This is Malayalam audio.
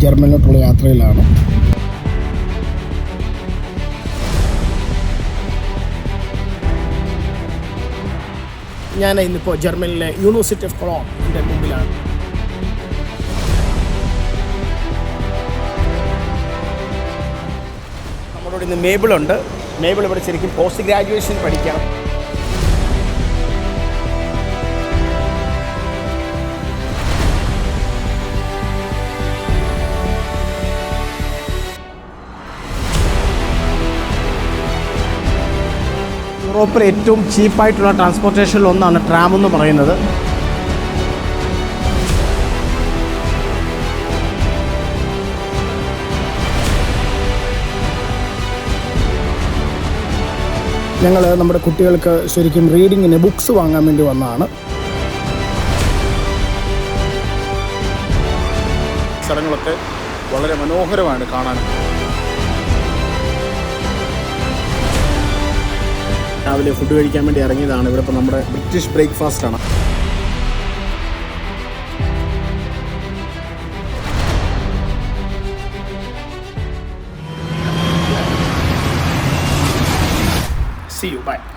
ജർമ്മനിലോട്ടുള്ള യാത്രയിലാണ്. ഞാൻ ഇന്നിപ്പോൾ ജർമ്മനിയിലെ യൂണിവേഴ്സിറ്റി ഓഫ് കൊളോണിൻ്റെ മുമ്പിലാണ്. നമ്മളോട് ഇന്ന് മേബിളുണ്ട്. മേബിൾ ഇവിടെ ശരിക്കും പോസ്റ്റ് ഗ്രാജുവേഷൻ പഠിക്കണം. യൂറോപ്പിലെ ഏറ്റവും ചീപ്പായിട്ടുള്ള ട്രാൻസ്പോർട്ടേഷനിൽ ഒന്നാണ് ട്രാം എന്ന് പറയുന്നത്. ഞങ്ങൾ നമ്മുടെ കുട്ടികൾക്ക് ശരിക്കും റീഡിങ്ങിന് ബുക്സ് വാങ്ങാൻ വേണ്ടി വന്നതാണ്. സ്ഥലങ്ങളൊക്കെ വളരെ മനോഹരമാണ് കാണാൻ. രാവിലെ ഫുഡ് കഴിക്കാൻ വേണ്ടി ഇറങ്ങിയതാണ്. ഇവിടെ ഇപ്പോൾ നമ്മുടെ ബ്രിട്ടീഷ് ബ്രേക്ക്ഫാസ്റ്റാണ്. See you, bye.